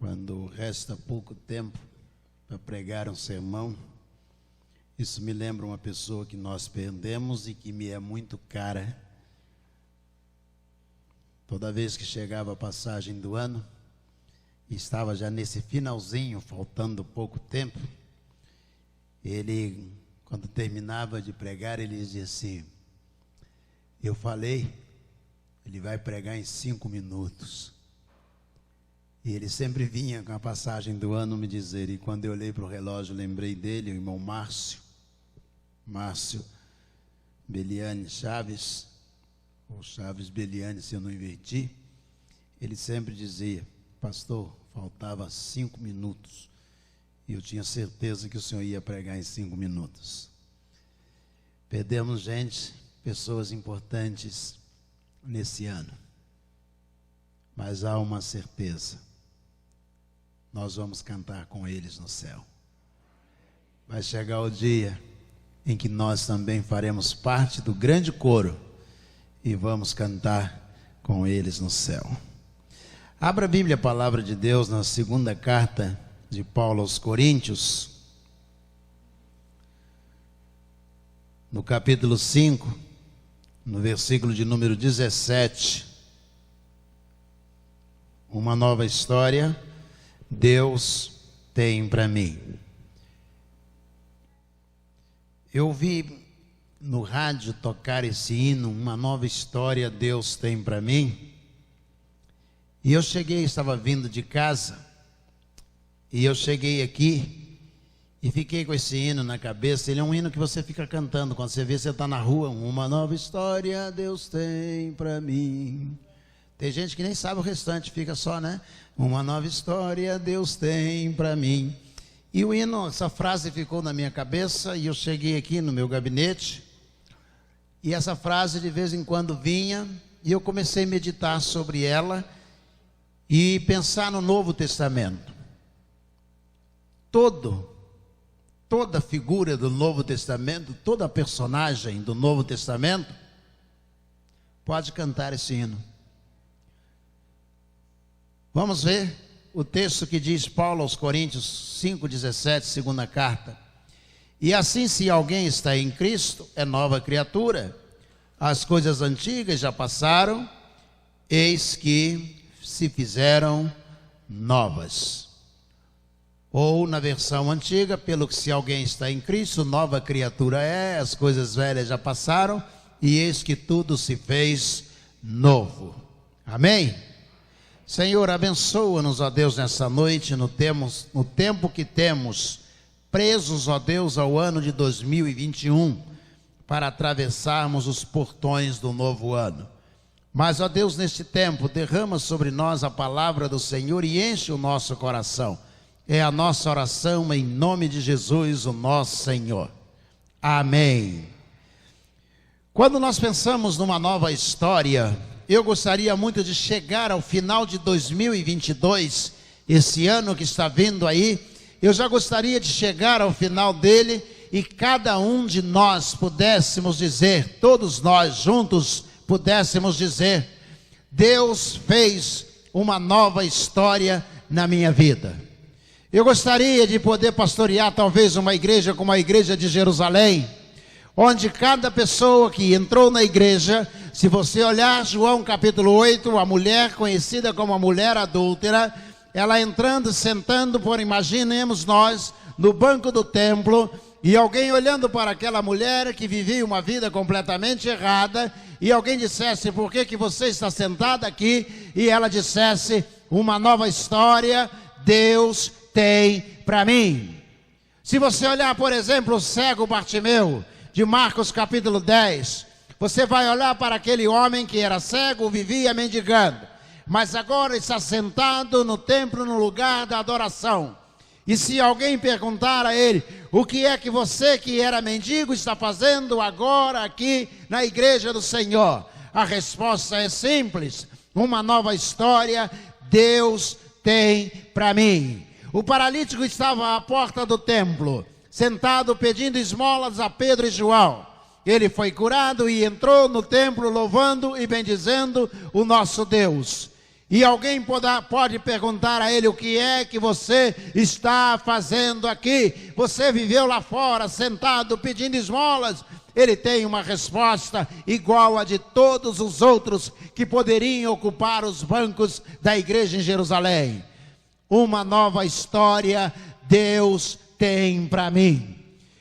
quando resta pouco tempo para pregar um sermão, isso me lembra uma pessoa que nós perdemos e que me é muito cara. Toda vez que chegava a passagem do ano, e estava já nesse finalzinho, faltando pouco tempo, ele, quando terminava de pregar, ele dizia assim: eu falei, ele vai pregar em 5 minutos. E ele sempre vinha com a passagem do ano me dizer, e quando eu olhei para o relógio, lembrei dele, o irmão Márcio Beliane Chaves, ou Chaves Beliane, se eu não inverti. Ele sempre dizia: pastor, faltava 5 minutos, e eu tinha certeza que o senhor ia pregar em 5 minutos. Perdemos gente, pessoas importantes nesse ano, mas há uma certeza: nós vamos cantar com eles no céu. Vai chegar o dia em que nós também faremos parte do grande coro e vamos cantar com eles no céu. Abra a Bíblia, a palavra de Deus, na segunda carta de Paulo aos Coríntios, no capítulo 5, no versículo de número 17. Uma nova história Deus tem para mim. Eu ouvi no rádio tocar esse hino, uma nova história Deus tem para mim. E eu cheguei, estava vindo de casa, e eu cheguei aqui e fiquei com esse hino na cabeça. Ele é um hino que você fica cantando quando você vê, você está na rua. Uma nova história Deus tem para mim. Tem gente que nem sabe o restante, fica só, né? Uma nova história Deus tem para mim. E o hino, essa frase ficou na minha cabeça, e eu cheguei aqui no meu gabinete, e essa frase de vez em quando vinha, e eu comecei a meditar sobre ela e pensar no Novo Testamento. Toda figura do Novo Testamento, toda personagem do Novo Testamento pode cantar esse hino. Vamos ver o texto que diz Paulo aos Coríntios 5,17, segunda carta. E assim, se alguém está em Cristo, é nova criatura. As coisas antigas já passaram, eis que se fizeram novas. Ou na versão antiga, pelo que se alguém está em Cristo, nova criatura é, as coisas velhas já passaram, e eis que tudo se fez novo. Amém? Senhor, abençoa-nos, ó Deus, nessa noite, no tempo que temos, presos, ó Deus, ao ano de 2021, para atravessarmos os portões do novo ano. Mas, ó Deus, neste tempo, derrama sobre nós a palavra do Senhor e enche o nosso coração. É a nossa oração em nome de Jesus, o nosso Senhor. Amém. Quando nós pensamos numa nova história, eu gostaria muito de chegar ao final de 2022, esse ano que está vindo aí. Eu já gostaria de chegar ao final dele e cada um de nós pudéssemos dizer, todos nós juntos pudéssemos dizer: Deus fez uma nova história na minha vida. Eu gostaria de poder pastorear talvez uma igreja como a igreja de Jerusalém, onde cada pessoa que entrou na igreja, se você olhar João capítulo 8, a mulher conhecida como a mulher adúltera, ela entrando, sentando, imaginemos nós, no banco do templo, e alguém olhando para aquela mulher que vivia uma vida completamente errada, e alguém dissesse: por que você está sentada aqui? E ela dissesse: uma nova história Deus tem para mim. Se você olhar, por exemplo, o cego Bartimeu, de Marcos capítulo 10, você vai olhar para aquele homem que era cego, vivia mendigando, mas agora está sentado no templo, no lugar da adoração. E se alguém perguntar a ele: o que é que você que era mendigo está fazendo agora aqui na igreja do Senhor? A resposta é simples: uma nova história Deus tem para mim. O paralítico estava à porta do templo, sentado pedindo esmolas a Pedro e João. Ele foi curado e entrou no templo louvando e bendizendo o nosso Deus. E alguém pode perguntar a ele: o que é que você está fazendo aqui? Você viveu lá fora, sentado, pedindo esmolas? Ele tem uma resposta igual a de todos os outros que poderiam ocupar os bancos da igreja em Jerusalém. Uma nova história Deus tem para mim.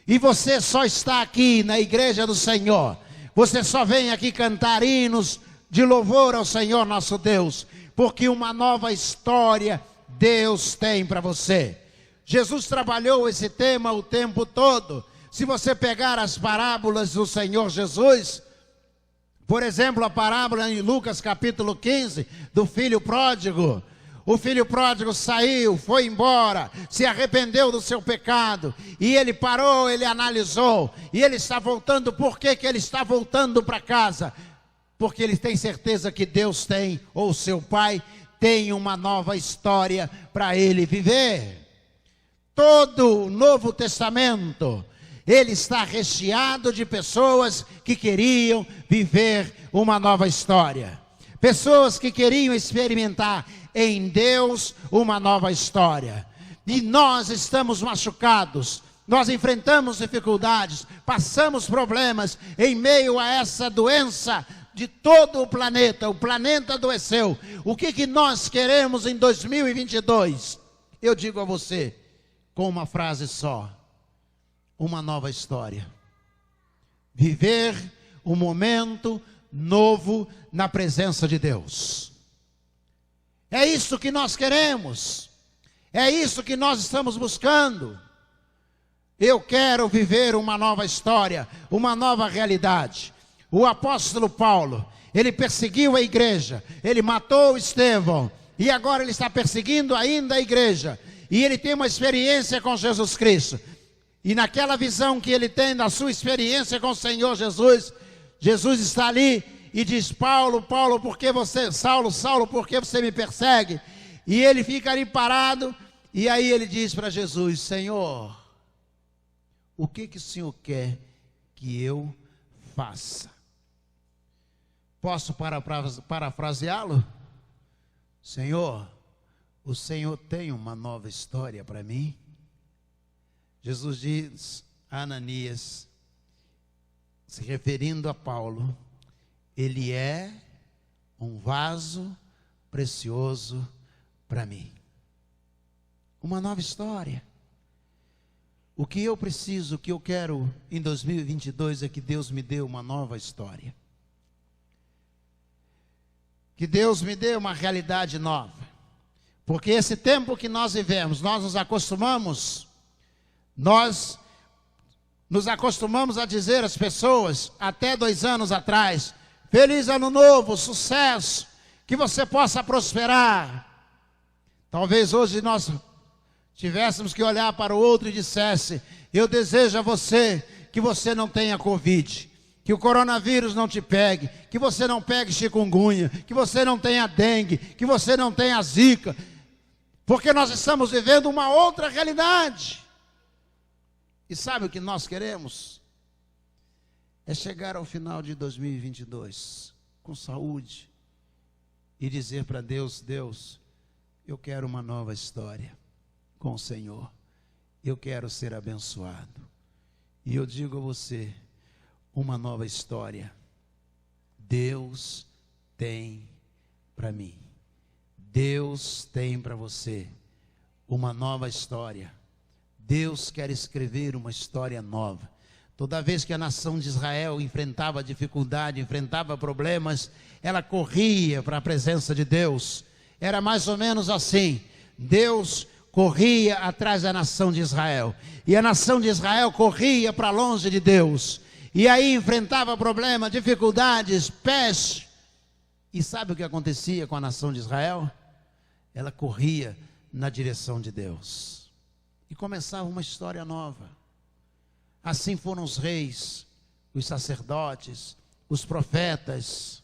E você só está aqui na igreja do Senhor. Você só vem aqui cantar hinos de louvor ao Senhor nosso Deus, porque uma nova história Deus tem para você. Jesus trabalhou esse tema o tempo todo. Se você pegar as parábolas do Senhor Jesus, por exemplo, a parábola em Lucas capítulo 15, do filho pródigo. O filho pródigo saiu, foi embora, se arrependeu do seu pecado, e ele parou, ele analisou, e ele está voltando. Por que ele está voltando para casa? Porque ele tem certeza que Deus tem, ou seu pai, tem uma nova história para ele viver. Todo o Novo Testamento, ele está recheado de pessoas que queriam viver uma nova história. Pessoas que queriam experimentar em Deus uma nova história. E nós estamos machucados, nós enfrentamos dificuldades, passamos problemas em meio a essa doença de todo o planeta adoeceu. O que nós queremos em 2022? Eu digo a você, com uma frase só: uma nova história. Viver um momento novo na presença de Deus. É isso que nós queremos. É isso que nós estamos buscando. Eu quero viver uma nova história, uma nova realidade. O apóstolo Paulo, ele perseguiu a igreja, ele matou Estevão, e agora ele está perseguindo ainda a igreja. E ele tem uma experiência com Jesus Cristo. E naquela visão que ele tem da sua experiência com o Senhor Jesus, Jesus está ali e diz: Saulo, por que você me persegue? E ele fica ali parado, e aí ele diz para Jesus: Senhor, o que o Senhor quer que eu faça? Posso parafraseá-lo? Senhor, o Senhor tem uma nova história para mim? Jesus diz a Ananias, se referindo a Paulo: ele é um vaso precioso para mim. Uma nova história. O que eu preciso, o que eu quero em 2022 é que Deus me dê uma nova história. Que Deus me dê uma realidade nova. Porque esse tempo que nós vivemos, nós nos acostumamos a dizer às pessoas, até 2 anos atrás: feliz ano novo, sucesso, que você possa prosperar. Talvez hoje nós tivéssemos que olhar para o outro e dissesse: eu desejo a você que você não tenha Covid, que o coronavírus não te pegue, que você não pegue chikungunya, que você não tenha dengue, que você não tenha zika, porque nós estamos vivendo uma outra realidade. E sabe o que nós queremos? É chegar ao final de 2022 com saúde e dizer para Deus: Deus, eu quero uma nova história com o Senhor. Eu quero ser abençoado. E eu digo a você, uma nova história Deus tem para mim. Deus tem para você uma nova história. Deus quer escrever uma história nova. Toda vez que a nação de Israel enfrentava dificuldade, enfrentava problemas, ela corria para a presença de Deus. Era mais ou menos assim: Deus corria atrás da nação de Israel, e a nação de Israel corria para longe de Deus. E aí enfrentava problemas, dificuldades, peste. E sabe o que acontecia com a nação de Israel? Ela corria na direção de Deus. E começava uma história nova. Assim foram os reis, os sacerdotes, os profetas,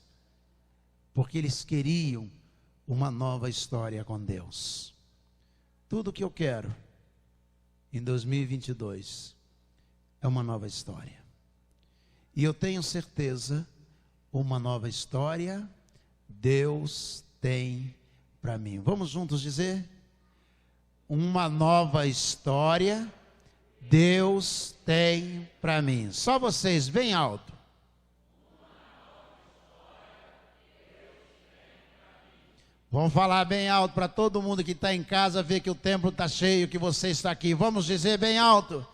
porque eles queriam uma nova história com Deus. Tudo o que eu quero em 2022 é uma nova história. E eu tenho certeza, uma nova história Deus tem para mim. Vamos juntos dizer? Uma nova história Deus tem para mim. Só vocês, bem alto. Vamos falar bem alto para todo mundo que está em casa ver que o templo está cheio, que você está aqui. Vamos dizer bem alto.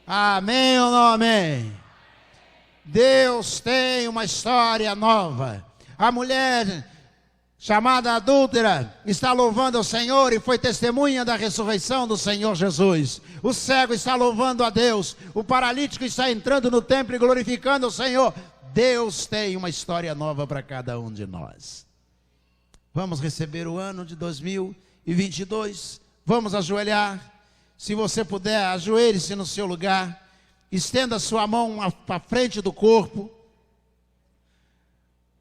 Amém ou não amém? Deus tem uma história nova. A mulher chamada adúltera está louvando ao Senhor e foi testemunha da ressurreição do Senhor Jesus. O cego está louvando a Deus. O paralítico está entrando no templo e glorificando o Senhor. Deus tem uma história nova para cada um de nós. Vamos receber o ano de 2022. Vamos ajoelhar. Se você puder, ajoelhe-se no seu lugar. Estenda sua mão para frente do corpo.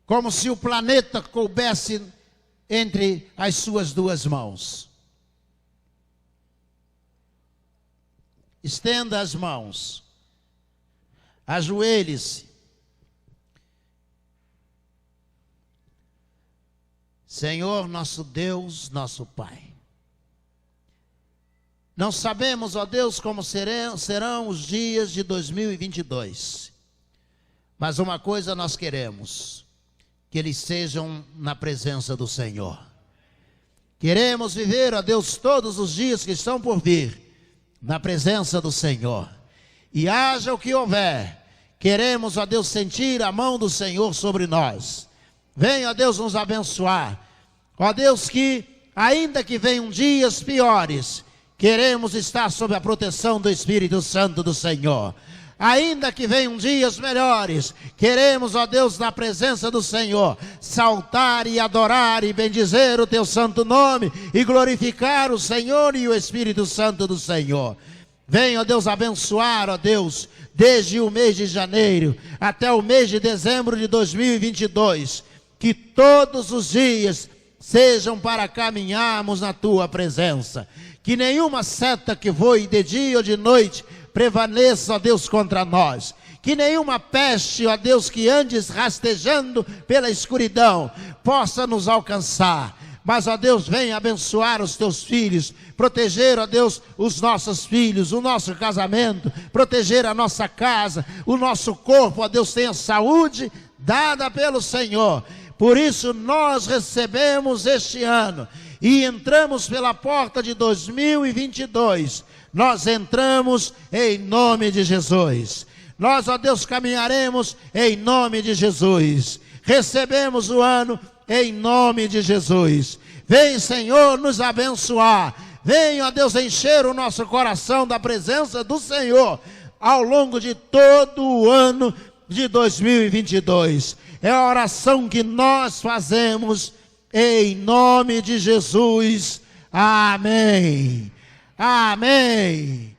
Como se o planeta coubesse entre as suas duas mãos. Estenda as mãos. Ajoelhe-se. Senhor, nosso Deus, nosso Pai. Não sabemos, ó Deus, como serão os dias de 2022. Mas uma coisa nós queremos: que eles sejam na presença do Senhor. Queremos viver, ó Deus, todos os dias que estão por vir, na presença do Senhor. E haja o que houver, queremos, ó Deus, sentir a mão do Senhor sobre nós. Venha, ó Deus, nos abençoar. Ó Deus, que ainda que venham dias piores, queremos estar sob a proteção do Espírito Santo do Senhor. Ainda que venham dias melhores, queremos, ó Deus, na presença do Senhor, saltar e adorar e bendizer o Teu santo nome e glorificar o Senhor e o Espírito Santo do Senhor. Venha, ó Deus, abençoar, ó Deus, desde o mês de janeiro até o mês de dezembro de 2022, que todos os dias sejam para caminharmos na Tua presença. Que nenhuma seta que voe de dia ou de noite prevaleça, ó Deus, contra nós. Que nenhuma peste, ó Deus, que andes rastejando pela escuridão, possa nos alcançar. Mas, ó Deus, venha abençoar os Teus filhos, proteger, ó Deus, os nossos filhos, o nosso casamento, proteger a nossa casa, o nosso corpo, ó Deus, tenha saúde dada pelo Senhor. Por isso nós recebemos este ano e entramos pela porta de 2022. Nós entramos em nome de Jesus. Nós, ó Deus, caminharemos em nome de Jesus. Recebemos o ano em nome de Jesus. Vem, Senhor, nos abençoar. Vem, ó Deus, encher o nosso coração da presença do Senhor ao longo de todo o ano de 2022. É a oração que nós fazemos em nome de Jesus. Amém. Amém.